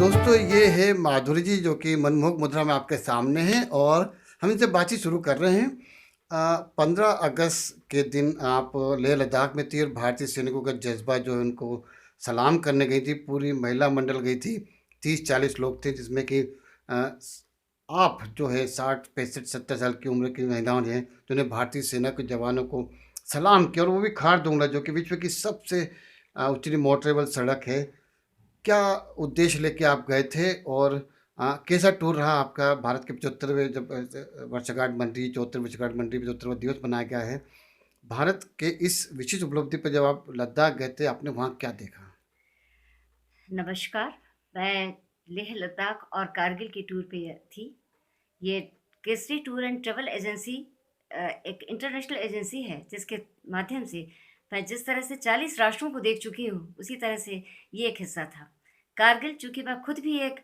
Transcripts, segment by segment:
दोस्तों ये है माधुरी जी जो कि मनमोहक मुद्रा में आपके सामने हैं और हम इनसे बातचीत शुरू कर रहे हैं। 15 अगस्त के दिन आप लेह लद्दाख में थी और भारतीय सैनिकों का जज्बा जो है उनको सलाम करने गई थी। पूरी महिला मंडल गई थी, 30-40 लोग थे जिसमें कि अ, आप जो है 60, 65, 70 साल की उम्र की महिलाओं ने जिन्हें भारतीय सेना के जवानों को सलाम किया और वो भी खारदुंगला जो कि विश्व की सबसे ऊंची मोटरेबल सड़क है। क्या उद्देश्य लेके आप गए थे और कैसा टूर रहा आपका? भारत के 75वें जब वर्षगांठ बन रही है, 74वीं वर्षगांठ बन रही है, 75वां दिवस मनाया गया है। भारत के इस विशिष्ट उपलब्धि पर जब आप लद्दाख गए थे, आपने वहाँ क्या देखा? नमस्कार। मैं लेह लद्दाख और कारगिल की टूर पे थी। ये Kesari tour and travel agency एक इंटरनेशनल एजेंसी है जिसके माध्यम से मैं जिस तरह से 40 राष्ट्रों को देख चुकी हूँ उसी तरह से ये एक हिस्सा था। कारगिल, चूँकि मैं खुद भी एक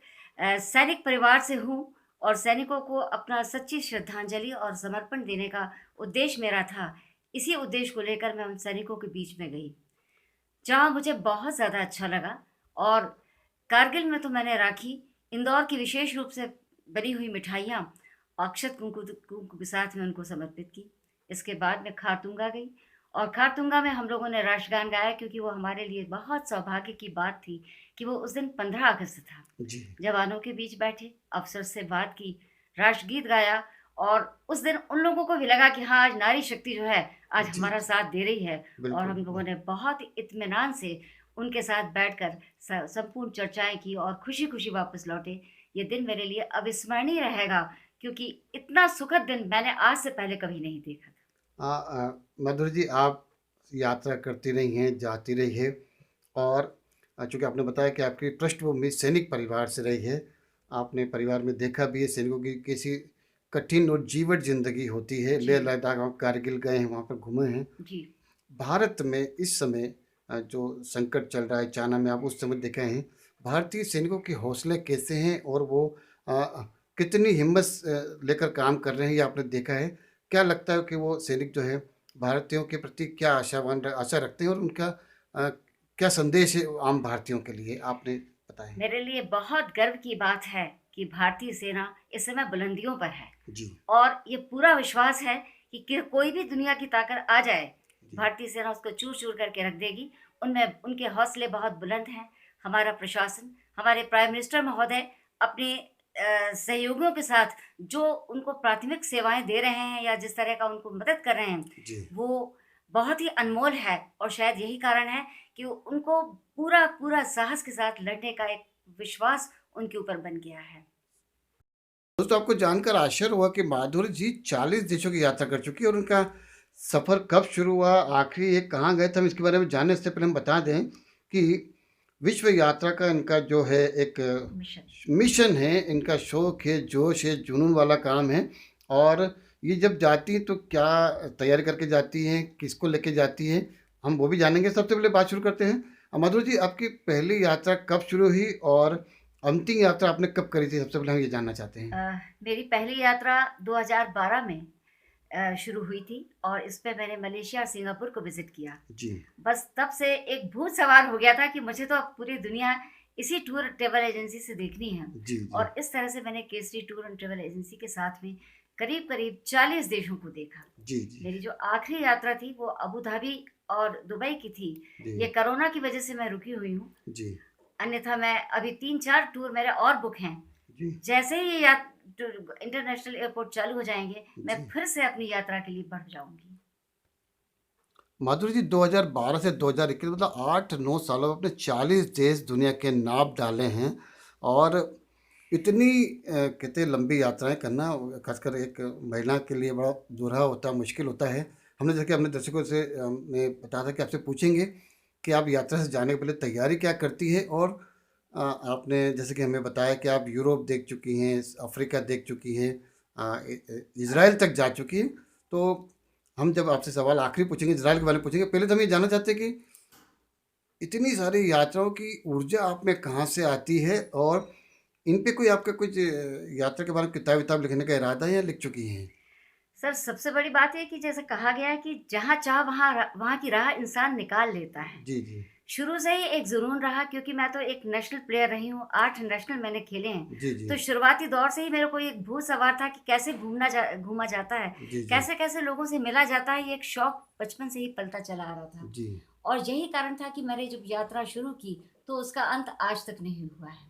सैनिक परिवार से हूँ और सैनिकों को अपना सच्ची श्रद्धांजलि और समर्पण देने का उद्देश्य मेरा था। इसी उद्देश्य को लेकर मैं उन सैनिकों के बीच में गई, जहाँ मुझे बहुत ज़्यादा अच्छा लगा। और कारगिल में तो मैंने राखी, इंदौर की विशेष रूप से बनी हुई मिठाइयाँ अक्षत कुंकु के साथ में उनको समर्पित की। इसके बाद मैं खारतुंगा गई और खारतुंगा में हम लोगों ने राष्ट्रगान गाया, क्योंकि वो हमारे लिए बहुत सौभाग्य की बात थी कि वो उस दिन 15 अगस्त था। जी। जवानों के बीच बैठे, अफसर से बात की, राष्ट्रगीत गाया और उस दिन उन लोगों को भी लगा कि हाँ, आज नारी शक्ति जो है आज जी, हमारा साथ दे रही है। और बिल्कुल। हम लोगों ने बहुत इत्मीनान से उनके साथ बैठकर संपूर्ण चर्चाएं की और खुशी खुशी वापस लौटे। ये दिन मेरे लिए अविस्मरणीय रहेगा, क्योंकि इतना सुखद दिन मैंने आज से पहले कभी नहीं देखा था। मधुर जी, आप यात्रा करती रही हैं, जाती रही है और चूँकि आपने बताया कि आपकी पृष्ठभूमि सैनिक परिवार से रही है, आपने परिवार में देखा भी है सैनिकों की कैसी कठिन और जीवट ज़िंदगी होती है। जी। लेह लद्दाख आप कारगिल गए हैं, वहाँ पर घूमे हैं। जी। भारत में इस समय जो संकट चल रहा है चाइना में, आप उस समय देखे हैं। भारतीय सैनिकों के हौसले कैसे हैं और वो कितनी हिम्मत लेकर काम कर रहे हैं, ये आपने देखा है? क्या लगता है कि वो सैनिक जो है भारतीयों के प्रति क्या आशा रखते हैं और उनका क्या संदेश है आम भारतीयों के लिए? आपने बताएं। मेरे लिए बहुत गर्व की बात है कि भारतीय सेना इस समय बुलंदियों पर है। जी। और ये पूरा विश्वास है कि कोई भी दुनिया की ताकत आ जाए, जी। भारतीय सेना उसको चूर-चूर करके रख देगी। उनमें उनके हौसले बहुत बुलंद हैं। हमारा प्रशासन, हमारे प्राइम मिनिस्टर महोदय अपने सहयोगियों के साथ जो उनको प्राथमिक सेवाएँ दे रहे हैं या जिस तरह का उनको मदद कर रहे हैं, जी। वो बहुत ही अनमोल है। और शायद यही कारण है कि उनको पूरा साहस के साथ लड़ने का एक विश्वास उनके ऊपर बन गया है। दोस्तों, आपको जानकर आश्चर्य हुआ कि माधुरी जी 40 देशों की यात्रा कर चुकी है और उनका सफ़र कब शुरू हुआ, आखिरी ये कहाँ गए थे, हम इसके बारे में जानने से पहले हम बता दें कि विश्व यात्रा का इनका जो है एक मिशन। मिशन है, इनका शौक है, जोश है, जुनून वाला काम है। और ये जब जाती हैं तो क्या तैयारी करके जाती हैं, किसको लेके जाती हैं, हम वो भी जानेंगे। सबसे पहले बात शुरू करते हैं। माधुरी जी, आपकी पहली यात्रा कब शुरू हुई और अंतिम यात्रा आपने कब करी थी? सबसे पहले हम ये जानना चाहते हैं। मेरी पहली यात्रा 2012 में शुरू हुई थी और इस पे मैंने मलेशिया और सिंगापुर को विज़िट किया। जी। बस तब से एक भूत सवार हो गया था कि मुझे तो अब पूरी दुनिया इसी टूर ट्रैवल एजेंसी से देखनी है। जी। जी। और इस तरह से मैंने Kesari tour and travel agency के साथ में करीब-करीब 40 देशों को देखा। जी। जी। मेरी जो आखिरी यात्रा थी वो अबू धाबी और दुबई की थी। जी। ये कोरोना की वजह से मैं रुकी हुई हूँ, जी। अन्यथा मैं अभी 3-4 टूर मेरे और बुक हैं। जी। जैसे ही ये इंटरनेशनल एयरपोर्ट चालू हो जाएँगे, मैं जी। फिर से अपनी यात्रा के लिए बढ़ जाऊँगी। माधुरी जी, 2012 से 2021 मतलब 8-9 सालों में आपने 40 देश दुनिया के नाप डाले हैं और इतनी कहते हैं लंबी यात्राएँ करना खासकर एक महिला के लिए बड़ा दुरहा होता है, मुश्किल होता है। हमने जैसे कि अपने दर्शकों से मैं बताया था कि आपसे पूछेंगे कि आप यात्रा से जाने के पहले तैयारी क्या करती है और आपने जैसे कि हमें बताया कि आप यूरोप देख चुकी हैं, अफ्रीका देख चुकी हैं, इज़राइल तक जा चुकी हैं। तो हम जब आपसे सवाल आखिरी पूछेंगे, इज़राइल के बारे में पूछेंगे, पहले तो हम ये जानना चाहते हैं कि इतनी सारी यात्राओं की ऊर्जा आप में कहाँ से आती है और इन पे कोई आपका कुछ यात्रा के बारे में किताब-विताब लिखने का इरादा है या लिख चुकी हैं? सर, सबसे बड़ी बात ये है कि जैसे कहा गया है कि जहाँ चाह वहाँ की राह इंसान निकाल लेता है। जी। जी। शुरू से ही एक जुनून रहा, क्योंकि मैं तो एक नेशनल प्लेयर रही हूँ, 8 नेशनल मैंने खेले हैं। जी, जी। तो शुरुआती दौर से ही मेरे को एक भूत सवार था कि कैसे घूमा जाता है, जी, जी। कैसे-कैसे लोगों से मिला जाता है, ये एक शौक बचपन से ही पलता चला आ रहा था। जी। और यही कारण था कि मैंने जब यात्रा शुरू की, तो उसका अंत आज तक नहीं हुआ है।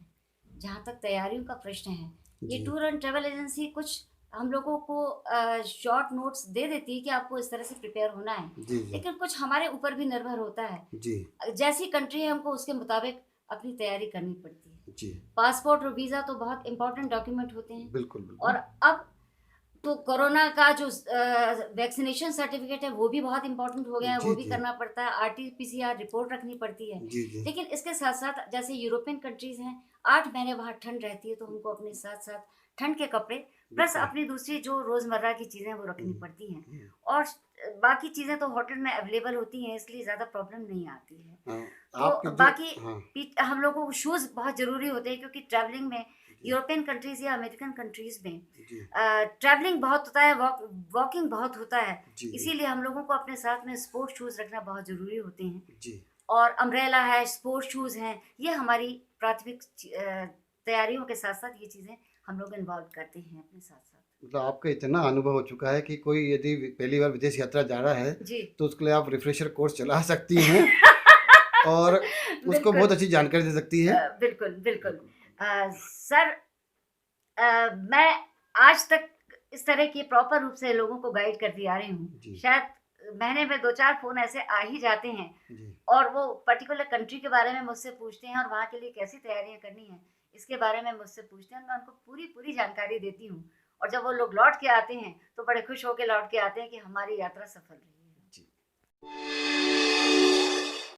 जहाँ तक तैयारियों का प्रश्न है, ये जी। टूर एंड ट्रैवल एजेंसी कुछ हम लोगों को शॉर्ट नोट्स दे देती है कि आपको इस तरह से प्रिपेयर होना है, जी, जी। लेकिन कुछ हमारे ऊपर भी निर्भर होता है। जी। जैसी कंट्री है, हमको उसके मुताबिक अपनी तैयारी करनी पड़ती है। जी। पासपोर्ट और वीज़ा तो बहुत इम्पोर्टेंट डॉक्यूमेंट होते हैं। बिल्कुल, और बिल्कुल। अब तो कोरोना का जो वैक्सीनेशन सर्टिफिकेट है, वो भी बहुत इम्पोर्टेंट हो गया है, जी, वो भी जी। करना पड़ता है, आरटी-पीसीआर रिपोर्ट रखनी पड़ती है। जी, जी। लेकिन इसके साथ-साथ जैसे यूरोपियन कंट्रीज़ हैं, 8 महीने वहाँ ठंड रहती है, तो हमको अपने साथ-साथ ठंड के कपड़े प्लस बिल्कुल। अपनी दूसरी जो रोज़मर्रा की चीज़ें हैं, वो रखनी हुँ, पड़ती हैं। हुँ। और बाकी चीज़ें तो होटल में अवेलेबल होती हैं, इसलिए ज़्यादा प्रॉब्लम नहीं आती है। हाँ, आपके तो जो बाकी हाँ, हम लोगों को शूज़ बहुत ज़रूरी होते हैं, क्योंकि ट्रैवलिंग में जी, यूरोपियन कंट्रीज़ या अमेरिकन कंट्रीज़ में जी, ट्रैवलिंग बहुत होता है, वॉकिंग बहुत होता है। जी, जी, इसीलिए हम लोगों को अपने साथ में स्पोर्ट्स शूज़ रखना बहुत ज़रूरी होते हैं। जी। और अम्ब्रेला है, स्पोर्ट्स शूज़ हैं, ये हमारी प्राथमिक तैयारियों के साथ-साथ ये चीज़ें हम लोग इन्वॉल्व करते हैं अपने साथ-साथ। मतलब आपका इतना अनुभव हो चुका है कि कोई यदि पहली बार विदेश यात्रा जा रहा है, जी। तो उसके लिए आप रिफ्रेशर कोर्स चला सकती हैं और उसको बिल्कुल। बहुत अच्छी जानकारी दे सकती हैं। बिल्कुल, बिल्कुल। बिल्कुल। सर, मैं आज तक इस तरह की प्रॉपर रूप से लोगों को गाइड करती आ रही हूँ। जी, शायद महीने में 2-4 फ़ोन ऐसे आ ही जाते हैं, जी, और वो पर्टिकुलर कंट्री के बारे में मुझसे पूछते हैं और वहाँ के लिए कैसी तैयारियाँ करनी हैं, इसके बारे में मुझसे पूछते हैं और मैं उनको पूरी-पूरी जानकारी देती हूँ। और जब वो लोग लौट के आते हैं, तो बड़े खुश होके लौट के आते हैं कि हमारी यात्रा सफल रही है। जी।